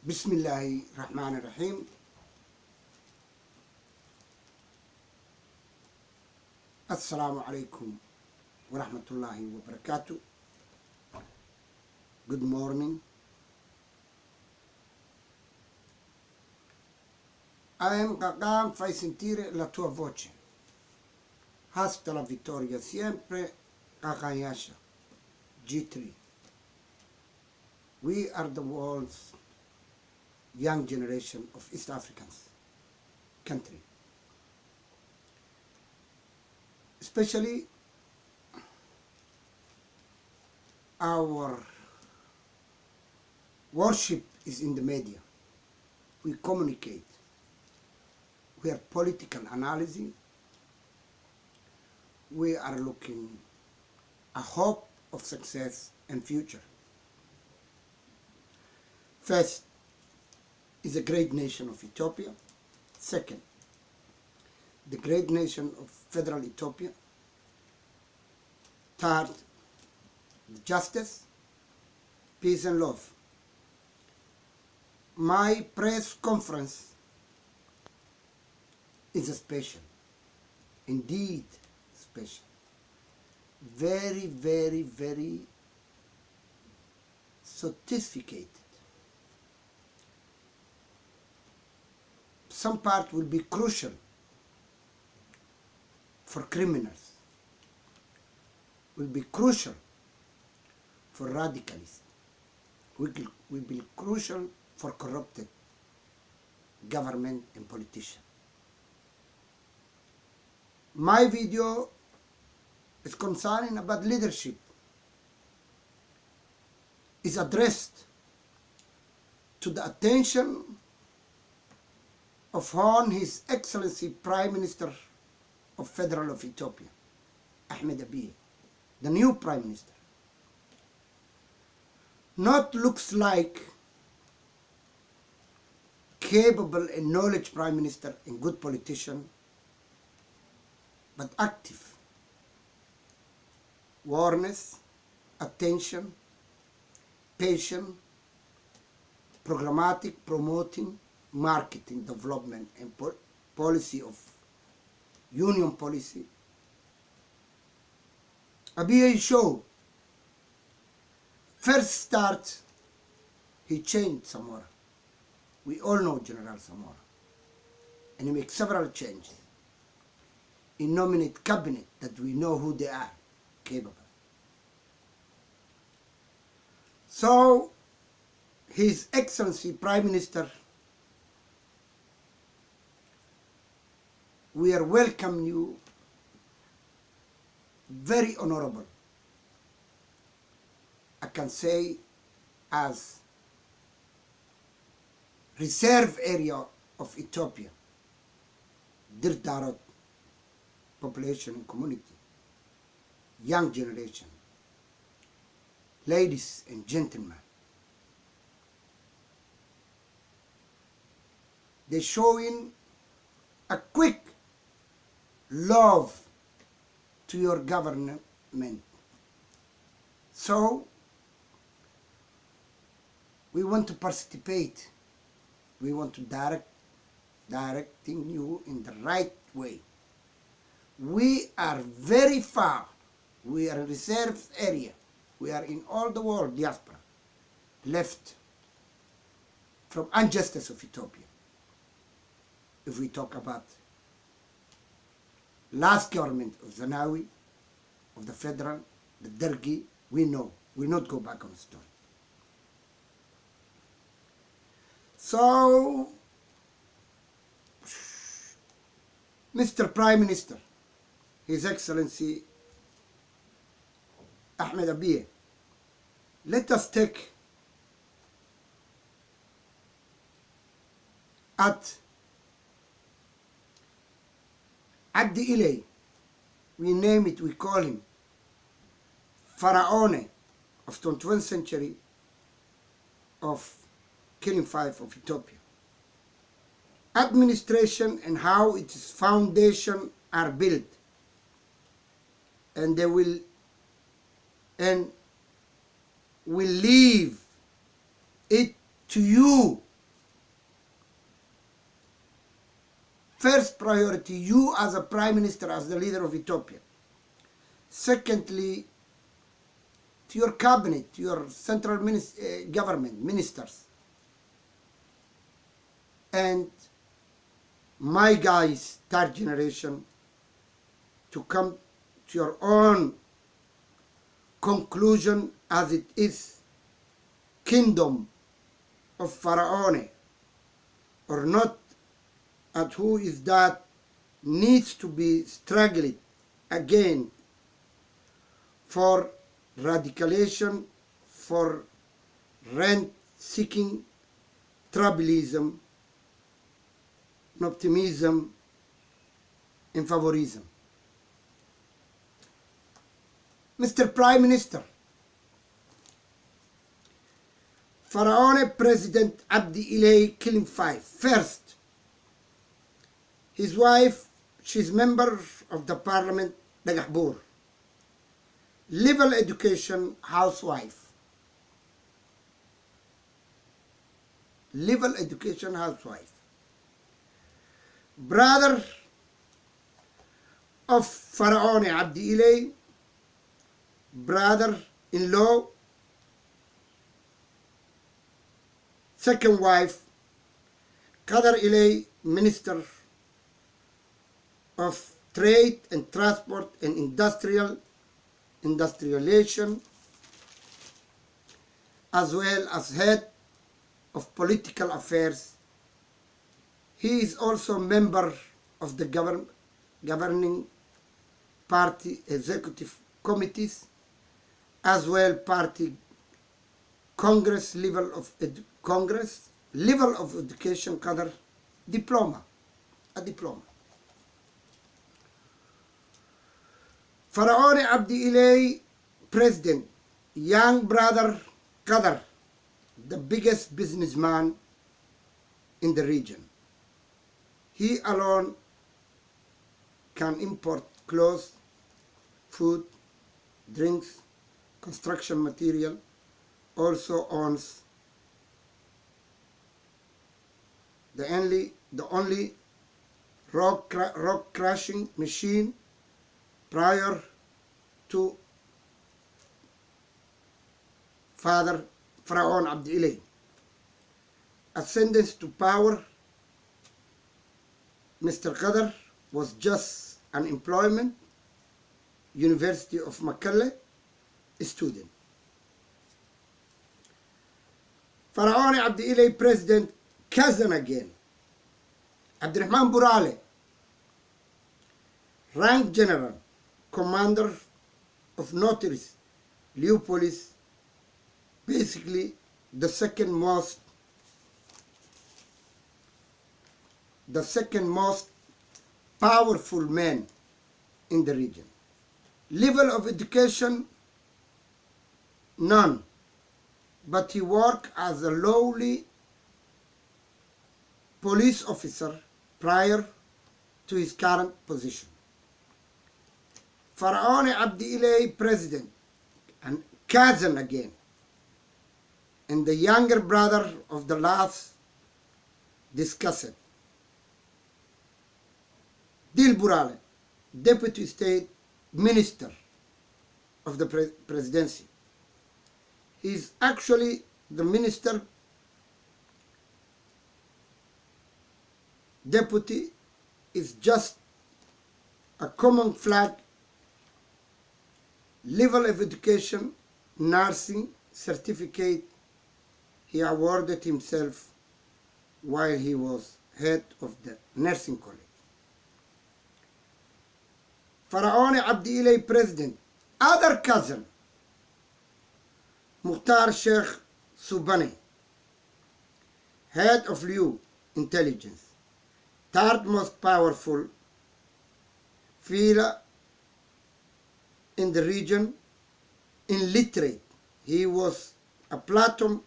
بسم الله الرحمن الرحيم. السلام عليكم ورحمة الله وبركاته. Good morning. I am Khaakhaan, sentire la tua voce. Hasta la vittoria siempre, Khaakhaan Yasha. G3. We are the world's young generation of East Africans country. Especially our worship is in the media. We communicate. We are political analyzing. We are looking a hope of success and future. First is the great nation of Ethiopia. Second, the great nation of Federal Ethiopia. Third, justice, peace and love. My press conference is a special, indeed special. Very, very, very sophisticated. Some part will be crucial for criminals, will be crucial for radicalists, will be crucial for corrupted government and politicians. My video is concerning about leadership, is addressed to the attention of His Excellency Prime Minister of Federal of Ethiopia, Ahmed Abiy, the new Prime Minister. Not looks like capable and knowledge Prime Minister and good politician, but active, awareness, attention, patient, programmatic, promoting, marketing, development, and policy of union policy. Abiy show first start, he changed Samora. We all know General Samora. And he makes several changes. He nominate cabinet that we know who they are, capable. So, His Excellency Prime Minister, we are welcome you, very honorable. I can say as reserve area of Ethiopia, Dirdarot population and community, young generation, ladies and gentlemen. They showing a quick love to your government. So we want to participate. We want to directing you in the right way. We are very far. We are a reserve area. We are in all the world diaspora, left from injustice of Ethiopia. If we talk about last government of Zanawi, of the federal, the Dergi, we know. We'll not go back on the story. So, Mr. Prime Minister, His Excellency Ahmed Abiy, let us take at Abdi iley, we name it, we call him Faron of 21st century of killing 5 of Ethiopia. Administration and how its foundation are built, and they will leave it to you First priority, you as a prime minister, as the leader of Ethiopia. Secondly, to your cabinet, to your central government, ministers. And my guys, third generation, to come to your own conclusion as it is kingdom of Pharaoh or not, and who is that needs to be struggled again for radicalization, for rent-seeking tribalism, optimism, and favorism. Mr. Prime Minister, Faron President Abdi Iley killing 5. First, his wife, she's member of the parliament, Dagahbur. Level education, housewife. Level education, housewife. Brother of Faron Abdi Iley, brother-in-law, second wife, Qadar Iley, Minister of Trade and Transport and Industrialization, as well as head of political affairs. He is also a member of the governing party executive committees, as well party Congress level of education, Qadar, diploma, a diploma. Faron Abdi Iley, President, young brother Qadar, the biggest businessman in the region. He alone can import clothes, food, drinks, construction material, also owns the only rock crushing machine prior to Father Faron Abdi Iley. Ascendance to power, Mr. Qadar was just an employment, University of Maqla student. Faron Abdi Iley, President, cousin again. Abdurrahman Burale, rank general, commander of notaries, Leopolis, basically the second most powerful man in the region. Level of education, none, but he worked as a lowly police officer prior to his current position. Faron Abdi Iley, President, and cousin again, and the younger brother of the last discussed. Dil Burale, Deputy State Minister of the Presidency. He is actually the Minister Deputy is just a common flag, level of education, nursing certificate he awarded himself while he was head of the nursing college. Faron Abdi Iley, President, other cousin, Mukhtar Sheikh Subani, head of LEU intelligence, third most powerful figure in the region, illiterate. He was a platoon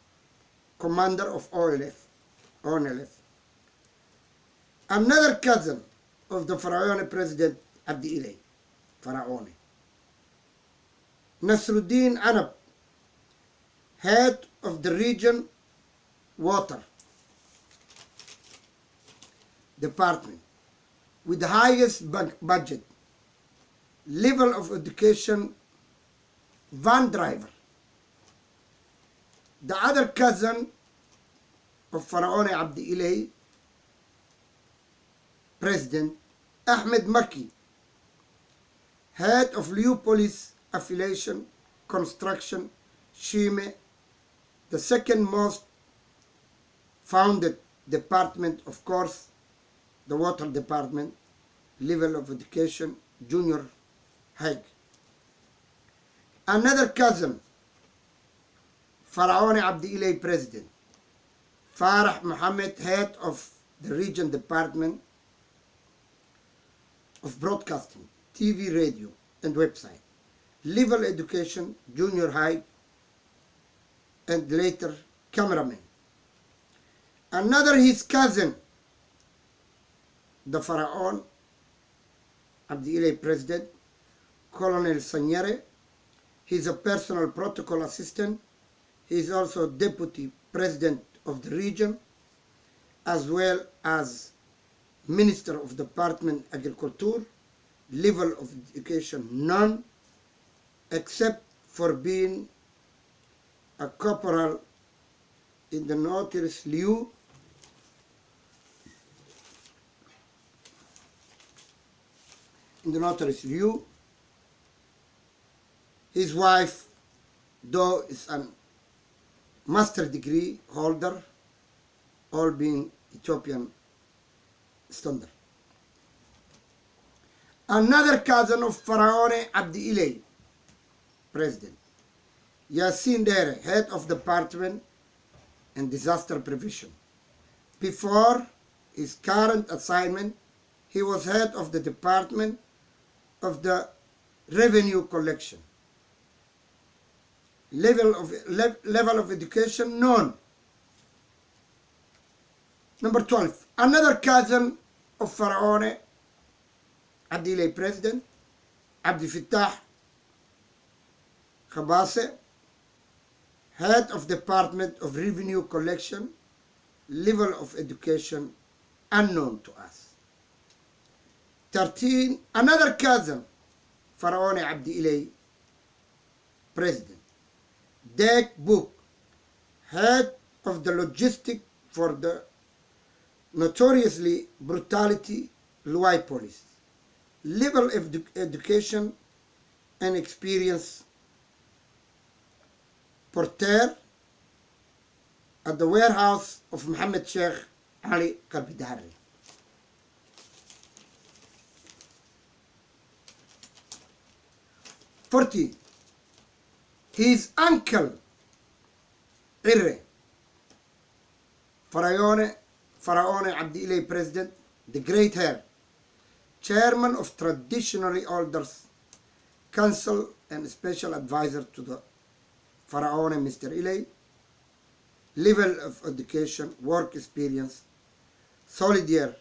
commander of ONLF. Another cousin of the Faron President Abdi Iley, Faron. Nasruddin Anab, head of the region water department. with the highest budget, level of education, van driver. The other cousin of Faron Abdi iley, President Ahmed Maki, head of Liu Police Affiliation, Construction, Shime, the second most founded department, of course, the water department, level of education, junior high. Another cousin, Faron Abdi iley, President, Farah Mohammed, head of the region department of broadcasting, TV, radio, and website, level education, junior high, and later cameraman. Another his cousin, the Faron Abdi iley, President, Colonel Sanyere. He's a personal protocol assistant. He is also deputy president of the region, as well as Minister of Department Agriculture, level of education none, except for being a corporal in the Notaris Liu, His wife, though, is a master degree holder, all being Ethiopian standard. Another cousin of Faron Abdi iley, President, Yasin Dere, head of department and disaster prevention. Before his current assignment, he was head of the department of the revenue collection. Level of education known. Number 12, another cousin of Faron Abdi iley, President, Abdi Fattah Khabase, head of Department of Revenue Collection, level of education unknown to us. 13, another cousin, Faron Abdi iley, President, Dek Book, head of the logistic for the notoriously brutality Luai police, level of education and experience, porter at the warehouse of Mohammed Sheikh Ali Kabidari. His uncle, Irre, Faron Abdi iley, President, the Great Hair, Chairman of Traditionally Elders Council and Special Advisor to the Faron Mr. iley, level of education, work experience, soldier,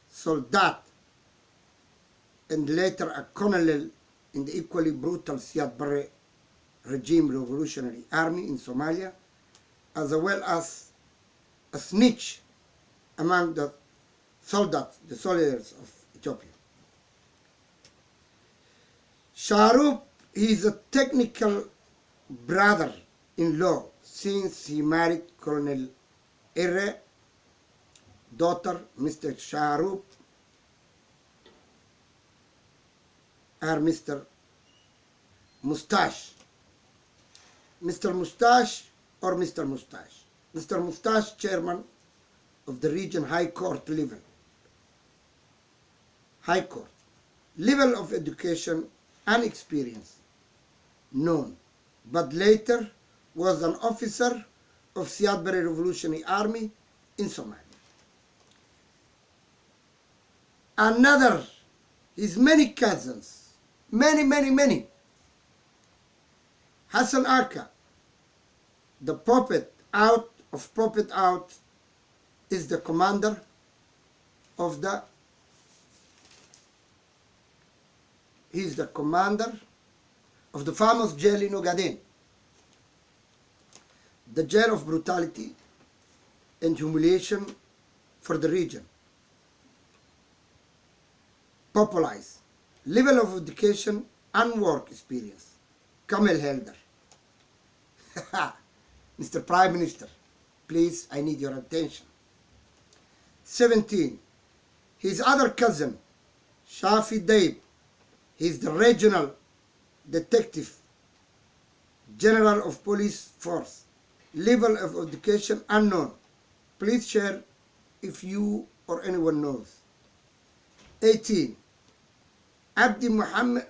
soldat, and later a colonel in the equally brutal Siad Barre regime Revolutionary Army in Somalia, as well as a snitch among the soldiers of Ethiopia. Sharup, he is a technical brother-in-law since he married Colonel Irre, daughter Mr. Sharup, or Mr. Mustache. Mr. Mustache or Mr. Mustache. Mr. Mustache, chairman of the region High Court level. High Court. Level of education and experience known, but later was an officer of Siad Barre Revolutionary Army in Somalia. Another, his many cousins, many. Hassan Aka, the puppet out, is the commander of the, he's the commander of the famous jail in Ogaden, the jail of brutality and humiliation for the region. Popularize. Level of education and work experience. Kamel Helder. Mr. Prime Minister, please, I need your attention. 17. His other cousin, Shafi Daib, he's the regional detective general of police force. Level of education unknown. Please share if you or anyone knows. 18. Abdi Mahmoud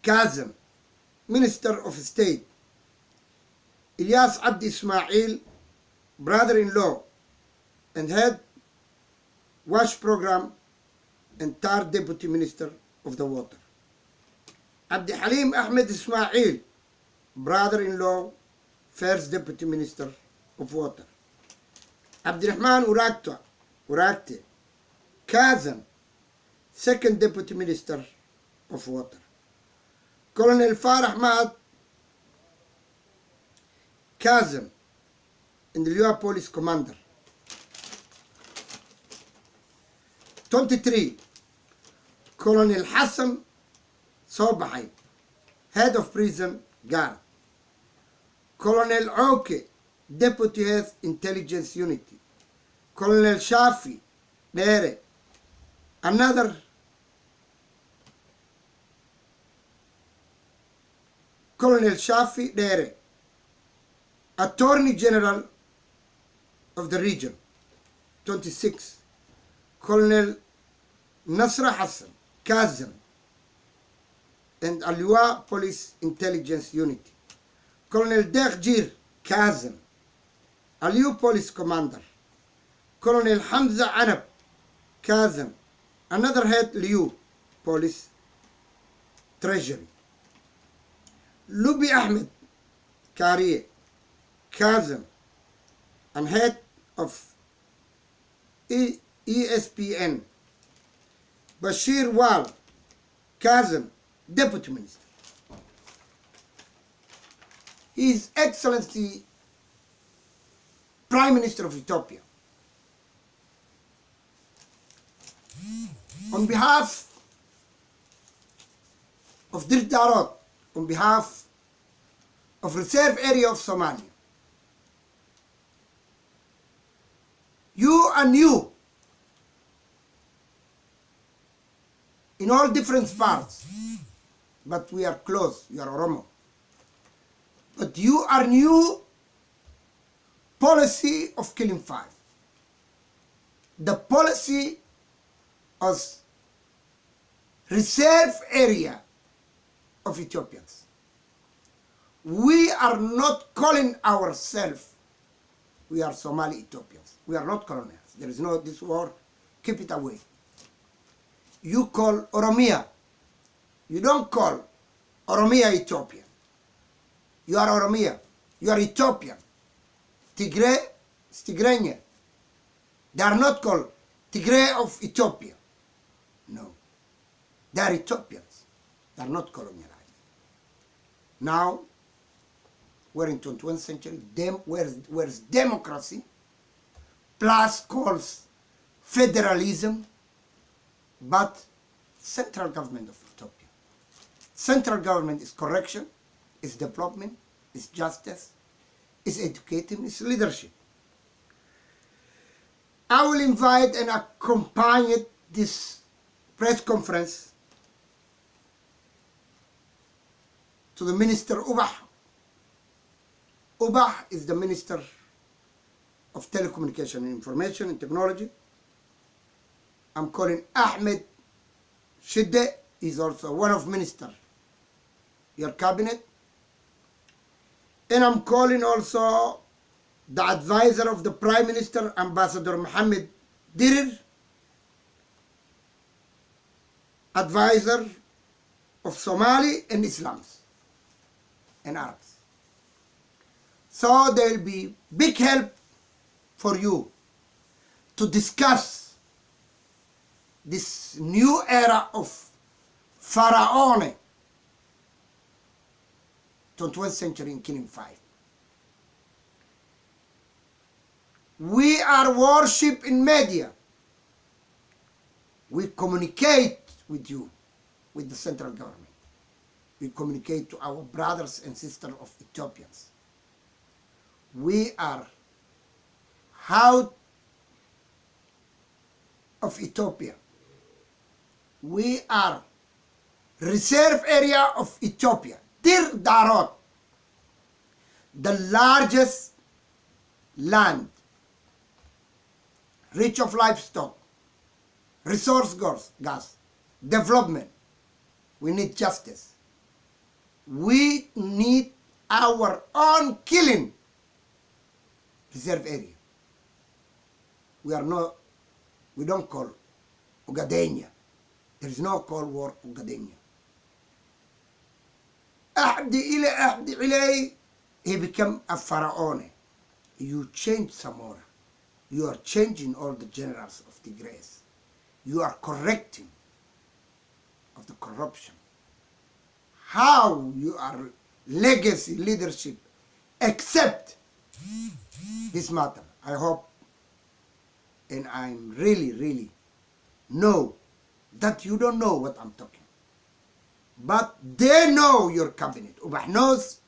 Kazem, Minister of State. Ilyas Abdi Ismail, brother-in-law and head WASH program and third Deputy Minister of the Water. Abdi Halim Ahmed Ismail, brother-in-law, first Deputy Minister of Water. Abdirahman Urakte, Kazem, second Deputy Minister of Water. Colonel Farah Ahmad Kazem, and the Liwa Police Commander. 23. Colonel Hassan Sobahi, head of prison guard. Colonel Oke, Deputy Head Intelligence Unity. Colonel Shafi Dere, another Colonel Shafi Dere, Attorney General of the region. 26. Colonel Nasra Hassan Kazem and Aliwa Police Intelligence Unity. Colonel Deghjir Kazem, Aliu Police Commander. Colonel Hamza Anab Kazem, another head Liu Police Treasury. Lubi Ahmed Kariye Kazem, and head of ESPN. Bashir Wal Kazem, Deputy Minister. His Excellency Prime Minister of Ethiopia, on behalf of Dir Darot, on behalf of Reserve Area of Somalia, you and you, in all different parts, but we are close, you are Oromo. But you are new policy of killing 5. The policy of reserve area of Ethiopians. We are not calling ourselves, we are Somali Ethiopians. We are not colonials. There is no this word, keep it away. You call Oromia. You don't call Oromia Ethiopian. You are Oromia. You are Ethiopian. Tigray is Tigranian. They are not called Tigray of Ethiopia. No. They are Ethiopians. They are not colonialized. Now, we're in 21st century, where's democracy, plus calls federalism, but central government of Ethiopia. Central government is correction, is development, is justice, is educating, is leadership. I will invite and accompany this press conference to the Minister Ubah. Ubah is the Minister of Telecommunication and Information and Technology. I'm calling Ahmed Shidde, is also one of Minister, your cabinet. And I'm calling also the advisor of the Prime Minister, Ambassador Mohammed Dirir, advisor of Somali and Islams and Arabs. So there will be big help for you to discuss this new era of Pharaoh, 21st century in killing 5. We are worship in media. We communicate with you, with the central government. We communicate to our brothers and sisters of Ethiopians. We are out of Ethiopia. We are reserve area of Ethiopia. Dir Darot, the largest land, rich of livestock, resource gas, development. We need justice. We need our own kilin reserve area. We don't call Ugadenia. There is no Cold War Ugadenia. Abdi iley, he became a pharaoh. You change Samora. You are changing all the generals of the grace. You are correcting of the corruption. How you are legacy leadership accept this matter. I hope, and I'm really know that you don't know what I'm talking. But they know your cabinet. Ubah knows,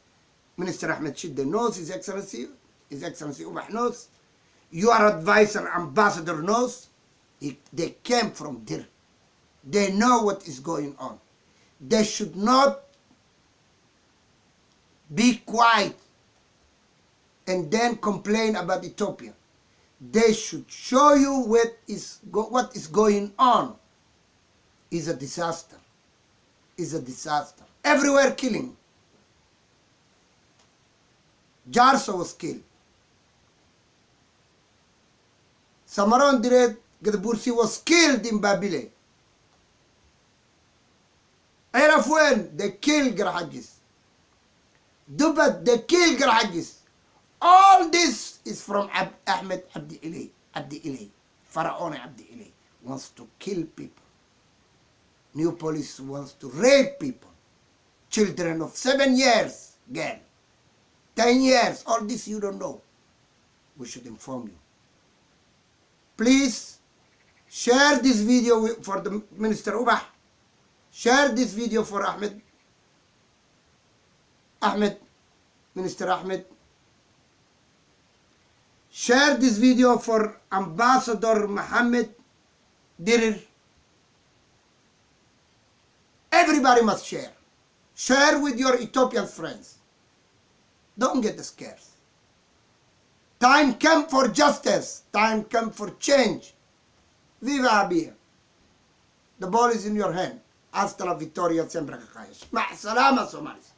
Minister Ahmed Shidde knows, His Excellency Ubah knows, your advisor, ambassador knows. They came from there. They know what is going on. They should not be quiet and then complain about Ethiopia. They should show you what is going on. Is a disaster. Is a disaster. Everywhere killing. Jarso was killed. Samaron Dired Gadbursi was killed in Babylon. Erafuen, they killed Garhajis. Dubat, they killed Garhajis. All this is from Ahmed Abdi iley. Faron Abdi iley wants to kill people. New police wants to rape people. Children of 7 years, girl. 10 years, all this you don't know. We should inform you. Please share this video for the Minister Ubah. Share this video for Minister Ahmed. Share this video for Ambassador Mohammed Dirir. Everybody must share. Share with your Ethiopian friends. Don't get scared. Time come for justice. Time come for change. Viva Abia. The ball is in your hand. Hasta la victoria, siempre Khaakhaan. Ma'a salama, Somalis.